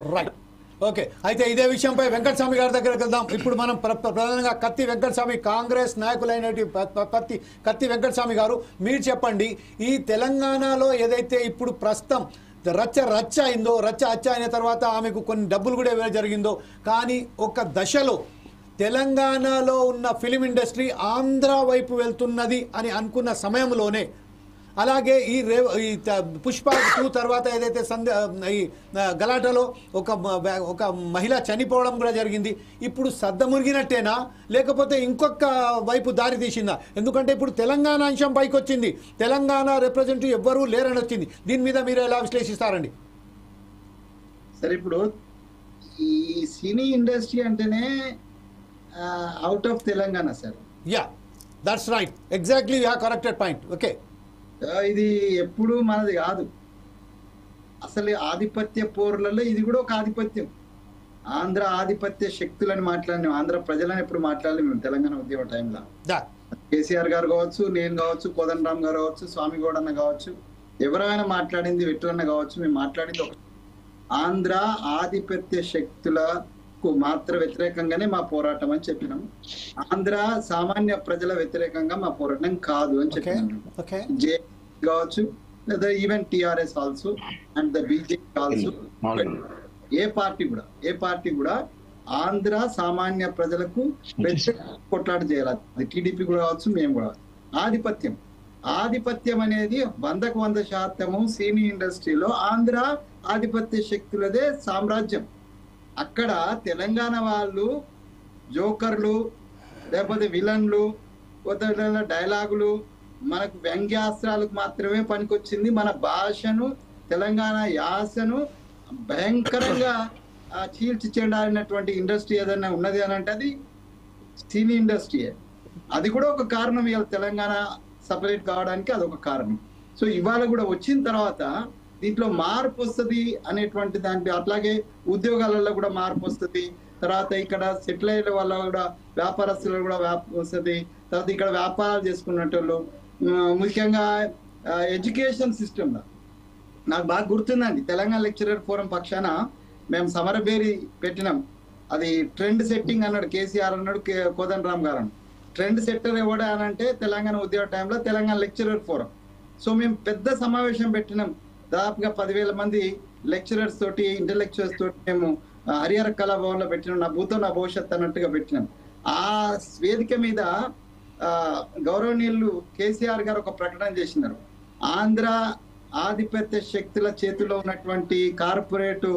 Right okay అయితే ఇదే విషయంపై వెంకటస్వామి గారి దగ్గరికి వెళ్దాం. ఇప్పుడు మనం ప్రధానంగా కత్తి వెంకటస్వామి కాంగ్రెస్ నాయకులైనటువంటి కత్తి వెంకటస్వామి గారు, మీరు చెప్పండి, ఈ తెలంగాణలో ఏదైతే ఇప్పుడు ప్రస్తుతం రచ్చ అయిందో, రచ్చ అయిన తర్వాత ఆమెకు కొన్ని డబ్బులు కూడా ఇవ్వడం జరిగిందో, కానీ ఒక దశలో తెలంగాణలో ఉన్న ఫిలిం ఇండస్ట్రీ ఆంధ్ర వైపు వెళ్తున్నది అని అనుకున్న సమయంలోనే, అలాగే ఈ పుష్ప 2 తర్వాత ఏదైతే ఈ గలాటలో ఒక మహిళ చనిపోవడం కూడా జరిగింది. ఇప్పుడు సద్దమురిగినట్టేనా, లేకపోతే ఇంకొక వైపు దారి తీసిందా? ఎందుకంటే ఇప్పుడు తెలంగాణ అంశం పైకి వచ్చింది, తెలంగాణ రిప్రజెంటేటివ్ ఎవ్వరూ లేరని వచ్చింది. దీని మీద మీరు ఎలా విశ్లేషిస్తారండి? సరే, ఇప్పుడు ఈ సినీ ఇండస్ట్రీ అంటేనే out of Telangana sir. Yeah, that's right, exactly, you have corrected point. Okay, ఇది ఎప్పుడు మనది కాదు. అసలు ఆధిపత్య పోర్లలో ఇది కూడా ఒక ఆధిపత్యం. ఆంధ్ర ఆధిపత్య శక్తులని మాట్లాడినాం, ఆంధ్ర ప్రజలని ఎప్పుడు మాట్లాడలేము మేము తెలంగాణ ఉద్యమ టైంలో. కేసీఆర్ గారు కావచ్చు, నేను కావచ్చు, కోదండరామ్ గారు కావచ్చు, స్వామి గౌడన్న కావచ్చు, ఎవరైనా మాట్లాడింది, వెట్టులన్న కావచ్చు, మేము మాట్లాడింది ఒక ఆంధ్ర ఆధిపత్య శక్తులకు మాత్ర వ్యతిరేకంగానే మా పోరాటం అని చెప్పినాం. ఆంధ్ర సామాన్య ప్రజల వ్యతిరేకంగా మా పోరాటం కాదు అని చెప్పినాం. జే కావచ్చు, లేదా even TRS also and the BJP also, A party కూడా ఆంధ్ర సామాన్య ప్రజలకు కొట్లాట చేయాలి. అది టీడీపీ కూడా కావచ్చు, మేము కూడా. ఆధిపత్యం అనేది 100% సినీ ఇండస్ట్రీలో ఆంధ్ర ఆధిపత్య శక్తులదే సామ్రాజ్యం. అక్కడ తెలంగాణ వాళ్ళు జోకర్లు, లేకపోతే విలన్లు, డైలాగులు, మనకు వ్యంగ్యాస్త్రాలకు మాత్రమే పనికొచ్చింది. మన భాషను, తెలంగాణ యాసను భయంకరంగా చీల్చి చెండాలినటువంటి ఇండస్ట్రీ ఏదైనా ఉన్నది అని అంటే అది సినీ ఇండస్ట్రీయే. అది కూడా ఒక కారణం, ఇవాళ తెలంగాణ సపరేట్ కావడానికి అదొక కారణం. సో ఇవాళ కూడా వచ్చిన తర్వాత దీంట్లో మార్పు వస్తుంది అనేటువంటి దాంట్లో, అట్లాగే ఉద్యోగాలలో కూడా మార్పు వస్తుంది. తర్వాత ఇక్కడ సెటిల్ అయ్యే వాళ్ళ కూడా, వ్యాపారస్తులు కూడా వస్తుంది. తర్వాత ఇక్కడ వ్యాపారాలు చేసుకున్నట్టు, ముఖ్యంగా ఎడ్యుకేషన్ సిస్టంలో నాకు బాగా గుర్తుందండి, తెలంగాణ లెక్చరర్ ఫోరం పక్షాన మేము సమరబేరి పెట్టినాం. అది ట్రెండ్ సెట్టింగ్ అన్నాడు కేసీఆర్, అన్నాడు కోదండరామ్ గారు. ట్రెండ్ సెట్టర్ ఎవడా అని అంటే తెలంగాణ ఉద్యోగ టైంలో తెలంగాణ లెక్చరర్ ఫోరం. సో మేము పెద్ద సమావేశం పెట్టినాం, దాదాపుగా 10,000 మంది లెక్చరర్స్ తోటి, ఇంటలెక్చువల్స్ తోటి మేము హరిహర కళాభవన్లో పెట్టినాం. నా భూతం నా భవిష్యత్ అన్నట్టుగా పెట్టినాం. ఆ వేదిక మీద గౌరవనీయులు కేసీఆర్ గారు ఒక ప్రకటన చేసినారు. ఆంధ్ర ఆధిపత్య శక్తుల చేతిలో ఉన్నటువంటి కార్పొరేట్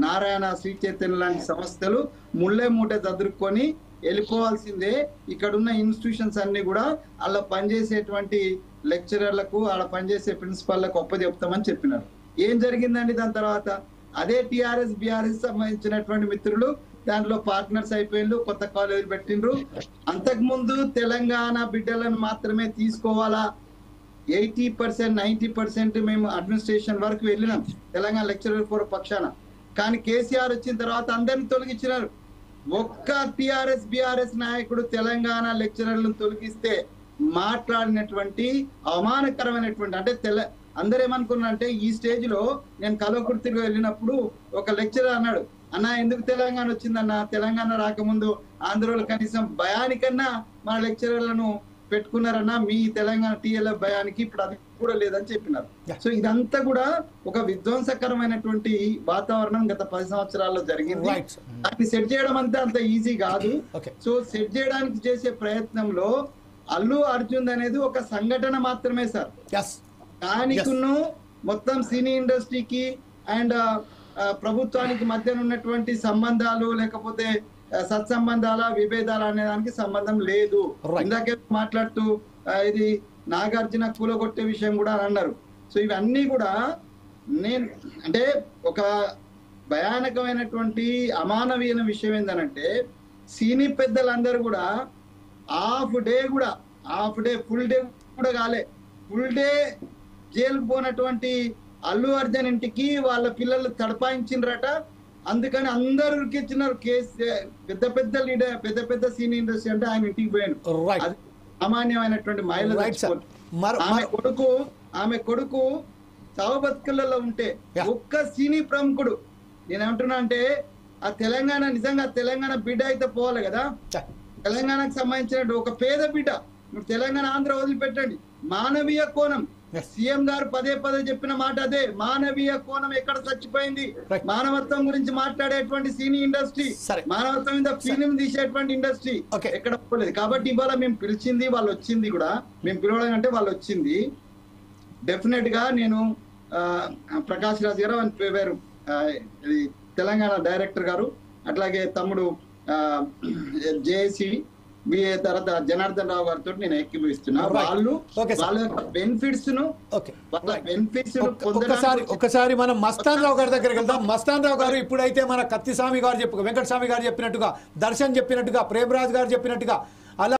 నారాయణ, శ్రీ చైతన్య లాంటి సంస్థలు ముళ్ళే మూట చదురుకొని వెళ్ళిపోవాల్సిందే. ఇక్కడున్న ఇన్స్టిట్యూషన్స్ అన్ని కూడా అలా పనిచేసేటువంటి లెక్చరర్లకు, అలా పనిచేసే ప్రిన్సిపాల్లకు ఒప్పజెప్తామని చెప్పినారు. ఏం జరిగిందండి దాని తర్వాత? అదే టిఆర్ఎస్ బిఆర్ఎస్ సంబంధించినటువంటి మిత్రులు దాంట్లో పార్ట్నర్స్ అయిపోయిండ్రు, కొత్త కాలేజీలు పెట్టిండ్రు. అంతకుముందు తెలంగాణ బిడ్డలను మాత్రమే తీసుకోవాలా, 80% 90% మేము అడ్మినిస్ట్రేషన్ వరకు వెళ్ళినాం తెలంగాణ లెక్చరర్ ఫోర్ పక్షాన. కానీ కేసీఆర్ వచ్చిన తర్వాత అందరిని తొలగించినారు. ఒక్క టిఆర్ఎస్ బిఆర్ఎస్ నాయకుడు తెలంగాణ లెక్చరర్లను తొలగిస్తే మాట్లాడినటువంటి అవమానకరమైనటువంటి, అంటే అందరూ ఏమనుకున్నారంటే, ఈ స్టేజ్ లో నేను కల్వకుర్తిలో వెళ్ళినప్పుడు ఒక లెక్చరర్ అన్నాడు, అన్న ఎందుకు తెలంగాణ వచ్చిందన్న, తెలంగాణ రాకముందు ఆంధ్రలో కనీసం భయానికన్నా మన లెక్చరర్లను పెట్టుకున్నారన్నా, మీ తెలంగాణ టీఎల్ఎఫ్ భయానికి ఇప్పుడు అది కూడా లేదని చెప్పినారు. సో ఇదంతా కూడా ఒక విధ్వంసకరమైనటువంటి వాతావరణం గత 10 సంవత్సరాల్లో జరిగింది. దాన్ని సెట్ చేయడం అంత ఈజీ కాదు. సో సెట్ చేయడానికి చేసే ప్రయత్నంలో అల్లు అర్జున్ అనేది ఒక సంఘటన మాత్రమే సార్. దానికును మొత్తం సినీ ఇండస్ట్రీకి అండ్ ప్రభుత్వానికి మధ్య ఉన్నటువంటి సంబంధాలు, లేకపోతే సత్సంబంధాల, విభేదాలు అనే దానికి సంబంధం లేదు. ఇందాకే మాట్లాడుతూ ఇది నాగార్జున కూలగొట్టే విషయం కూడా అన్నారు. సో ఇవన్నీ కూడా నేను అంటే ఒక భయానకమైనటువంటి అమానవీయ విషయం ఏంటంటే, సినీ పెద్దలందరూ కూడా హాఫ్ డే ఫుల్ డే కూడా కాలే, ఫుల్ డే జైలుకు పోయినటువంటి అల్లు అర్జున్ ఇంటికి వాళ్ళ పిల్లలు తడపాయించిండ్రట. అందుకని అందరూ ఉరికిచ్చినారు. పెద్ద లీడర్, పెద్ద సినీ ఇండస్ట్రీ అంటే ఆయన ఇంటికి పోయాను. అది సామాన్యమైనటువంటి మహిళ. ఆమె కొడుకు చావు బతుకులలో ఉంటే ఒక్క సినీ ప్రముఖుడు నేనేమంటున్నా అంటే ఆ తెలంగాణ నిజంగా తెలంగాణ బిడ్డ అయితే పోవాలి కదా. తెలంగాణకు సంబంధించిన ఒక పేద బిడ్డ, ఇప్పుడు తెలంగాణ ఆంధ్ర వదిలిపెట్టండి, మానవీయ కోణం సీఎం గారు పదే పదే చెప్పిన మాట అదే, మానవీయ కోణం ఎక్కడ చచ్చిపోయింది. మానవత్వం గురించి మాట్లాడేటువంటి సినీ ఇండస్ట్రీ, మానవత్వం మీద ఫిలిం తీసేటువంటి ఇండస్ట్రీ ఎక్కడ పోలేదు. కాబట్టి ఇవాళ మేము పిలిచింది, వాళ్ళు వచ్చింది కూడా, మేము పిలవడం అంటే వాళ్ళు వచ్చింది. డెఫినెట్ గా నేను ప్రకాష్ రాజ్ గారు అని పేరు తెలంగాణ డైరెక్టర్ గారు, అట్లాగే తమ్ముడు జేఏసీ తర్వాత జనార్దన్ రావు గారితో నేను ఏకీభవిస్తున్నా. వాళ్ళు వాళ్ళ యొక్క బెనిఫిట్స్ ను ఒకసారి మనం మస్తాన్ రావు గారి దగ్గరికి వెళ్దాం. మస్తాన్ రావు గారు, ఇప్పుడైతే మన కత్తిస్వామి గారు వెంకటస్వామి గారు చెప్పినట్టుగా, దర్శన్ చెప్పినట్టుగా, ప్రేమరాజ్ గారు చెప్పినట్టుగా